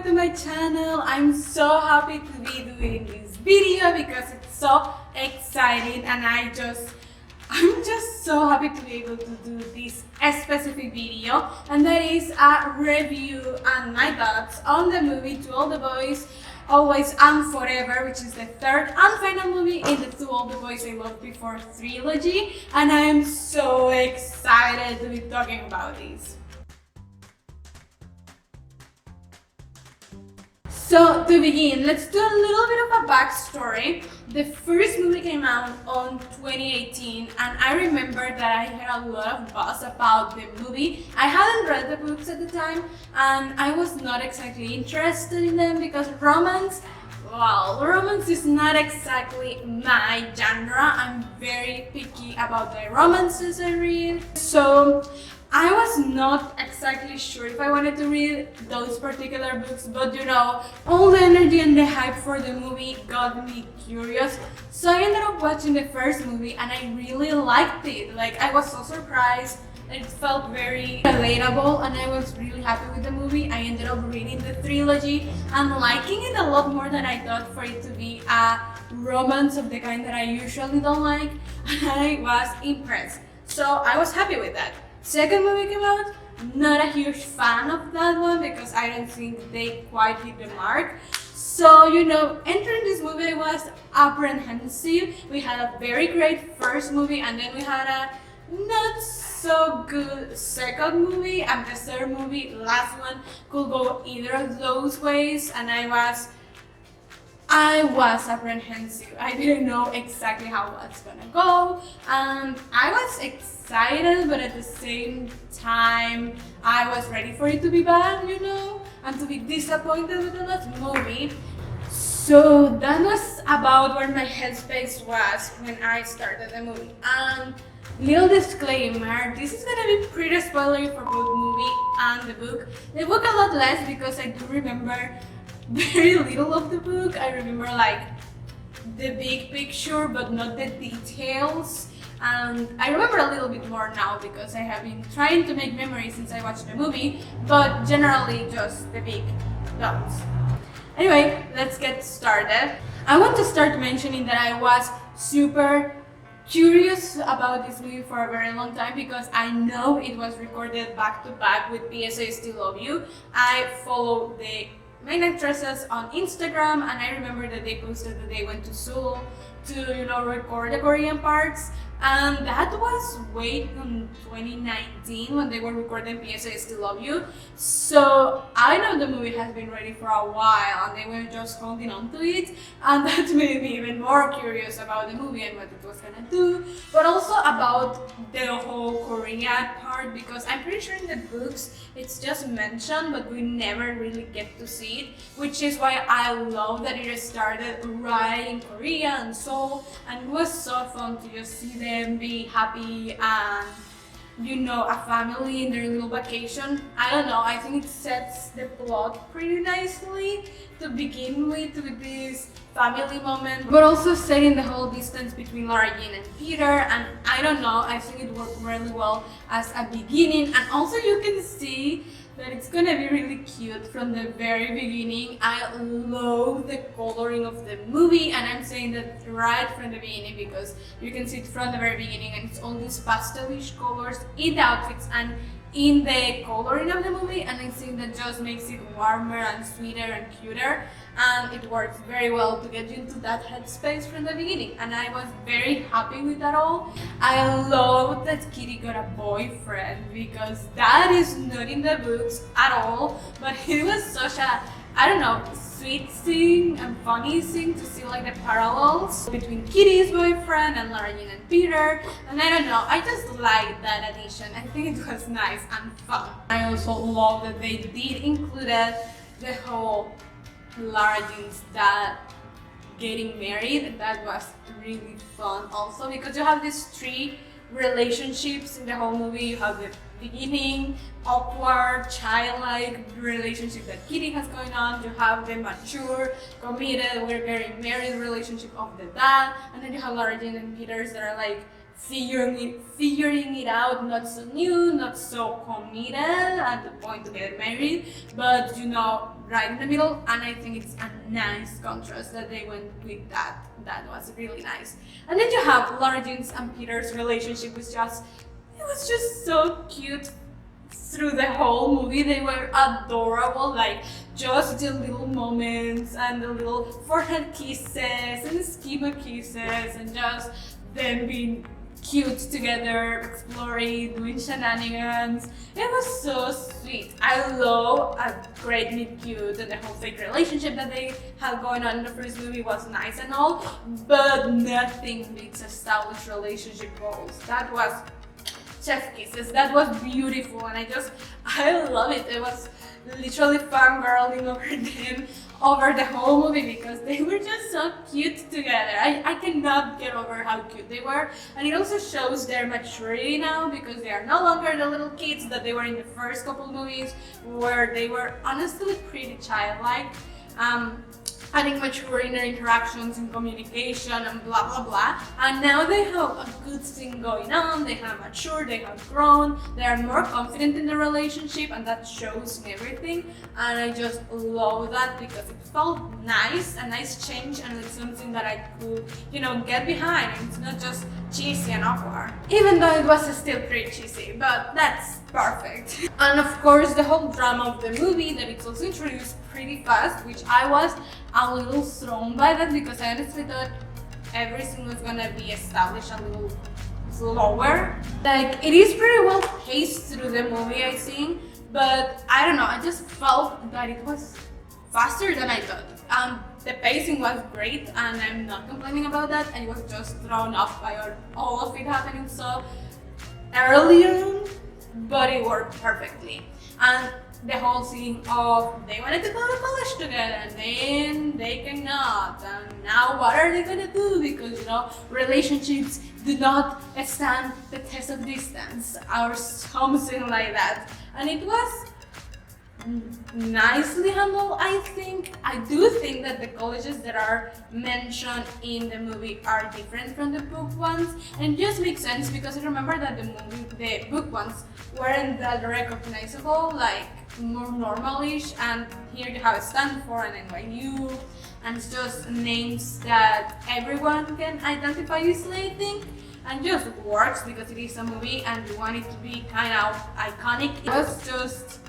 to my channel. I'm so happy to be doing this video because it's so exciting and I'm just so happy to be able to do this specific video, and that is a review and my thoughts on the movie To All the Boys Always and Forever, which is the third and final movie in the To All the Boys I Loved Before trilogy, and I am so excited to be talking about this. So to begin, let's do a little bit of a backstory. The first movie came out on 2018 and I remember that I had a lot of buzz about the movie. I hadn't read the books at the time and I was not exactly interested in them because romance is not exactly my genre. I'm very picky about the romances I read. So I was not exactly sure if I wanted to read those particular books, but you know, all the energy and the hype for the movie got me curious. So I ended up watching the first movie and I really liked it. Like, I was so surprised. It felt very relatable and I was really happy with the movie. I ended up reading the trilogy and liking it a lot more than I thought for it to be a romance of the kind that I usually don't like. I was impressed. So I was happy with that. Second movie came out, not a huge fan of that one because I don't think they quite hit the mark. So, you know, entering this movie was apprehensive. We had a very great first movie and then we had a not so good second movie, and the third movie, last one, could go either of those ways, and I was apprehensive. I didn't know exactly how it was gonna go, and I was excited, but at the same time, I was ready for it to be bad, you know, and to be disappointed with the last movie. So that was about where my headspace was when I started the movie. And little disclaimer, this is gonna be pretty spoilery for both movie and the book. The book a lot less because I do remember very little of the book. I remember like the big picture but not the details, and I remember a little bit more now because I have been trying to make memories since I watched the movie, but generally just the big dots. Anyway, let's get started. I want to start mentioning that I was super curious about this movie for a very long time because I know it was recorded back to back with PS I Still Love You. I follow the main actresses on Instagram and I remember that they posted that they went to Seoul to, you know, record the Korean parts, and that was way in 2019 when they were recording PS I Still Love You. So I know the movie has been ready for a while and they were just holding on to it, and that made me even more curious about the movie and what it was gonna do, but also about the whole Korean part because I'm pretty sure in the books it's just mentioned but we never really get to see it, which is why I love that it started right in Korea and Seoul, and it was so fun to just see them be happy and, you know, a family in their little vacation. I don't know, I think it sets the plot pretty nicely to begin with this family moment, but also setting the whole distance between Lara Jean and Peter, and I don't know, I think it worked really well as a beginning, and also you can see that it's gonna be really cute from the very beginning. I love the coloring of the movie, and I'm saying that right from the beginning because you can see it from the very beginning and it's all these pastelish colors in the outfits and in the coloring of the movie, and I think that just makes it warmer and sweeter and cuter, and it works very well to get you into that headspace from the beginning, and I was very happy with that all. I love that Kitty got a boyfriend because that is not in the books at all, but it was such a, I don't know, sweet thing and funny thing to see like the parallels between Kitty's boyfriend and Lara Jean and Peter, and I don't know, I just liked that addition. I think it was nice and fun. I also love that they did include the whole Lara Jean's dad getting married. That was really fun also because you have these three relationships in the whole movie. You have the beginning, awkward, childlike relationship that Kitty has going on. You have the mature, committed, we're getting married relationship of the dad, and then you have Lara Jean and Peters that are like figuring it out, not so new, not so committed at the point to get married, but right in the middle. And I think it's a nice contrast that they went with that. That was really nice. And then you have Lara Jean's and Peter's relationship, which it was just so cute through the whole movie. They were adorable, like just the little moments and the little forehead kisses and schema kisses and just them being cute together, exploring, doing shenanigans. It was so sweet. I love a great meet cute, and the whole fake relationship that they had going on in the first movie was nice and all, but nothing beats established relationship goals. That was chef kisses. That was beautiful, and I love it. It was literally fangirling over them over the whole movie because they were just so cute together. I cannot get over how cute they were, and it also shows their maturity now because they are no longer the little kids that they were in the first couple movies, where they were honestly pretty childlike. I think mature in their interactions and communication and blah blah blah. And now they have a good thing going on. They have matured, they have grown, they are more confident in the relationship, and that shows in everything. And I just love that because it felt nice, a nice change, and it's something that I could, get behind. And it's not just cheesy and awkward. Even though it was still pretty cheesy, but that's perfect. And of course, the whole drama of the movie that it's also introduced pretty fast, which I was a little thrown by that because I honestly thought everything was gonna be established a little slower. Like, it is pretty well paced through the movie, I think, but I don't know, I just felt that it was faster than I thought. The pacing was great, and I'm not complaining about that. I was just thrown off by all of it happening so early on, but it worked perfectly. And the whole scene of they wanted to go to college together and then they cannot, and now what are they gonna do because relationships do not stand the test of distance or something like that. And it was nicely handled, I think. I do think that the colleges that are mentioned in the movie are different from the book ones, and it just makes sense because I remember that the book ones weren't that recognizable, like more normalish, and here you have Stanford and NYU, and it's just names that everyone can identify easily, I think, and just works because it is a movie and you want it to be kind of iconic. It was just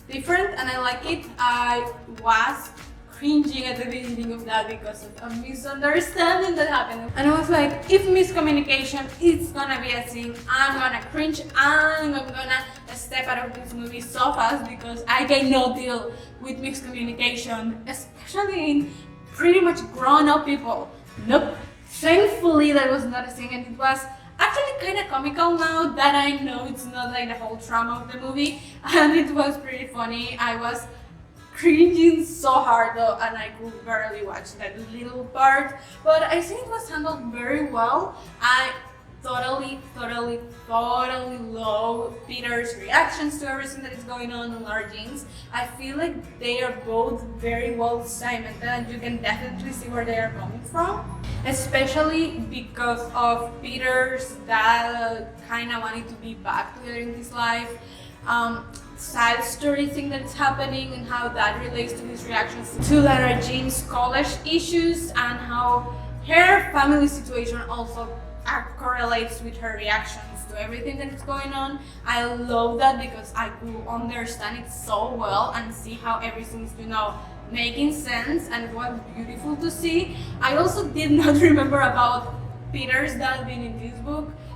different and I like it. I was cringing at the beginning of that because of a misunderstanding that happened, and I was like, if miscommunication is gonna be a thing, I'm gonna cringe and I'm gonna step out of this movie so fast because I cannot deal with miscommunication, especially in pretty much grown-up people. Nope. Thankfully that was not a thing, and it was actually kind of comical now that I know it's not like the whole drama of the movie, and it was pretty funny. I was cringing so hard though, and I could barely watch that little part, but I think it was handled very well. I totally love Peter's reactions to everything that is going on in Lara Jean's. I feel like they are both very well segmented, and you can definitely see where they are coming from, especially because of Peter's dad kind of wanting to be back together in his life. Side story thing that's happening and how that relates to his reactions to Lara Jean's college issues, and how her family situation also correlates with her reactions to everything that is going on. I love that because I could understand it so well and see how everything's making sense, and it was beautiful to see. I also did not remember about Peter's dad being in this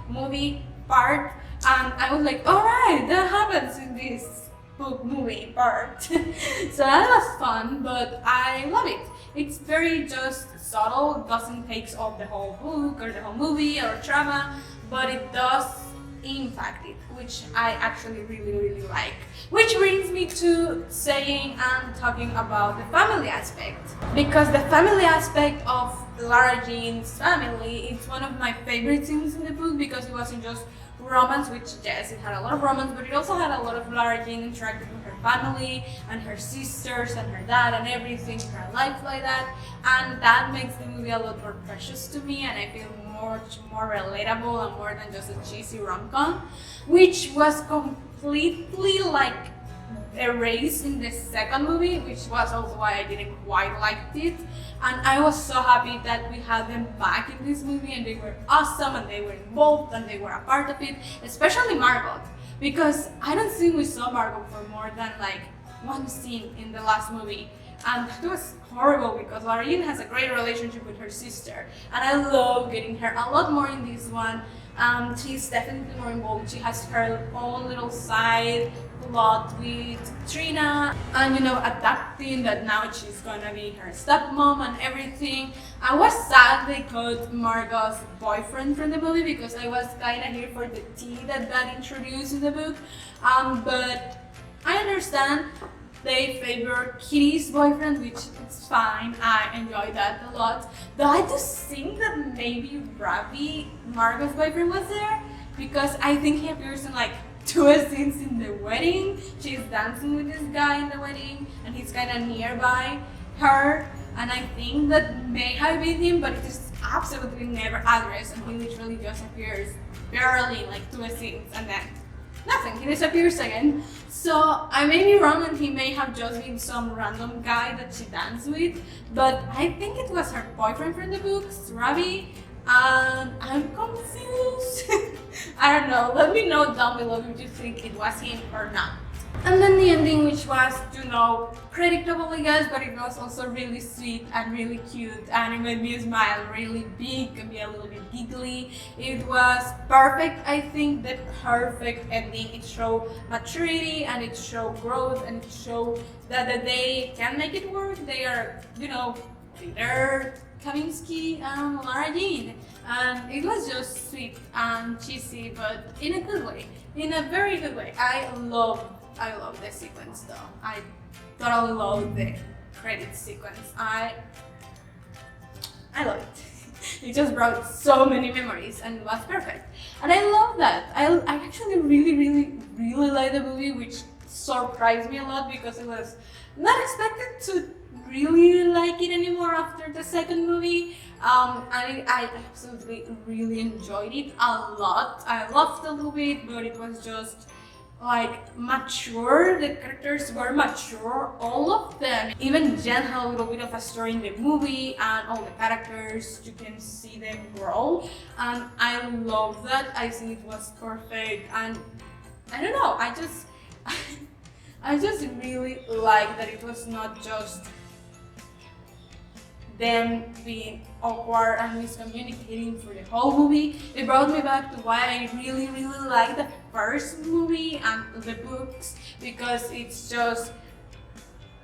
movie part, and I was like, alright, that happens in this book movie part. So that was fun, but I love it. It's very just subtle, doesn't take off the whole book or the whole movie or drama, but it does impact it, which I actually really like. Which brings me to saying and talking about the family aspect, because the family aspect of Lara Jean's family is one of my favorite things in the book, because it wasn't just romance, which yes, it had a lot of romance, but it also had a lot of Lara Jean interacting with her family and her sisters and her dad and everything, her life like that, and that makes the movie a lot more precious to me, and I feel much more relatable and more than just a cheesy rom-com, which was completely like erased in the second movie, which was also why I didn't quite like it. And I was so happy that we had them back in this movie, and they were awesome, and they were involved, and they were a part of it, especially Margot, because I don't think we saw Margot for more than like one scene in the last movie. And it was horrible because Laureen has a great relationship with her sister, and I love getting her a lot more in this one. She's definitely more involved. She has her own little side plot with Trina, and adapting that now she's gonna be her stepmom and everything. I was sad they cut Margot's boyfriend from the movie because I was kinda here for the tea that got introduced in the book. But I understand they favor Kitty's boyfriend, which is fine. I enjoy that a lot. But I just think that maybe Ravi, Margot's boyfriend, was there because I think he appears in like 2 scenes in the wedding. She's dancing with this guy in the wedding, and he's kind of nearby her. And I think that may have been him, but it is absolutely never addressed, and he literally just appears barely in like 2 scenes, and then nothing. He disappears again. So I may be wrong, and he may have just been some random guy that she danced with, but I think it was her boyfriend from the books, Ravi, and I'm confused. I don't know. Let me know down below if you think it was him or not. And then the ending, which was, predictable, I guess, but it was also really sweet and really cute, and it made me smile really big and be a little bit giggly. It was perfect, I think, the perfect ending. It showed maturity, and it showed growth, and it showed that they can make it work. They are, Peter Kavinsky and Lara Jean, and it was just sweet and cheesy, but in a good way, in a very good way. I love the sequence though. I totally love the credit sequence. I love it. It just brought so many memories and it was perfect. And I love that. I actually really like the movie, which surprised me a lot because I was not expected to really like it anymore after the second movie. I absolutely really enjoyed it a lot. I loved the movie, but it was just like mature. The characters were mature, all of them. Even Jen had a little bit of a story in the movie, and all the characters, you can see them grow, and I love that. I think it was perfect, and I don't know, I just really like that it was not just them being awkward and miscommunicating for the whole movie. It brought me back to why I really like the first movie and the books, because it's just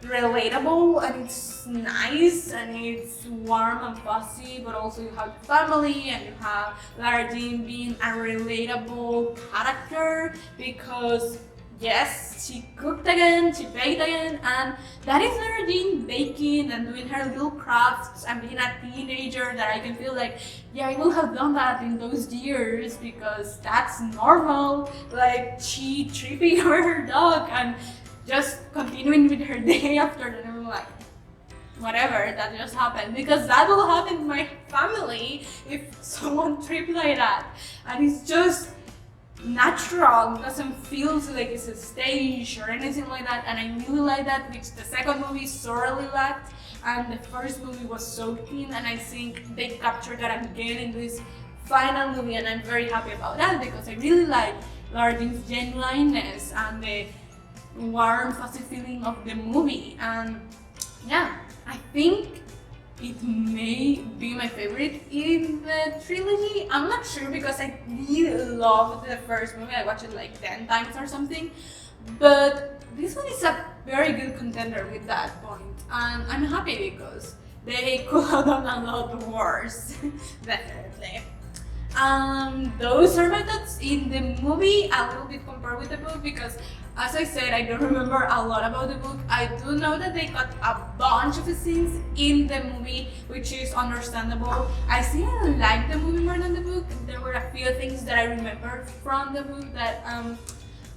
relatable and it's nice and it's warm and fuzzy, but also you have family and you have Lara Jean being a relatable character because yes, she cooked again, she baked again, and that is Lara Jean baking and doing her little crafts and being a teenager that I can feel like, yeah, I will have done that in those years because that's normal. Like, she tripping over her dog and just continuing with her day after that. I'm like, whatever, that just happened, because that will happen in my family if someone tripped like that. And it's just natural, doesn't feel like it's a stage or anything like that, and I really like that, which the second movie sorely lacked, and the first movie was so thin, and I think they captured that again in this final movie, and I'm very happy about that because I really like Lara Jean's genuineness and the warm, fuzzy feeling of the movie. And yeah, I think it may be my favorite in the trilogy. I'm not sure because I really loved the first movie. I watched it like 10 times or something. But this one is a very good contender with that point. And I'm happy because they could have done a lot worse, definitely. Those are my thoughts in the movie, a little bit compared with the book, because as I said, I don't remember a lot about the book. I do know that they cut a bunch of scenes in the movie, which is understandable. I still like the movie more than the book. There were a few things that I remembered from the book that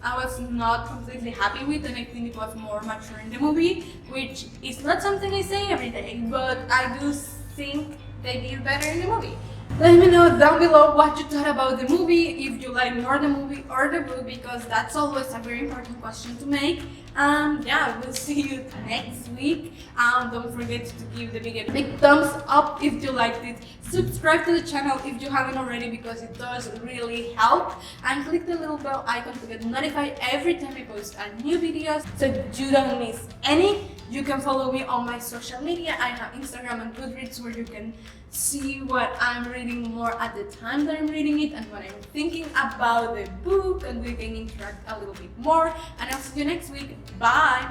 I was not completely happy with, and I think it was more mature in the movie, which is not something I say every day, but I do think they did better in the movie. Let me know down below what you thought about the movie, if you like more the movie or the book, because that's always a very important question to make. Yeah, we'll see you next week. Don't forget to give the big thumbs up if you liked it. Subscribe to the channel if you haven't already, because it does really help. And click the little bell icon to get notified every time I post a new video so you don't miss any. You can follow me on my social media. I have Instagram and Goodreads, where you can see what I'm reading more at the time that I'm reading it and what I'm thinking about the book, and we can interact a little bit more. And I'll see you next week. Bye!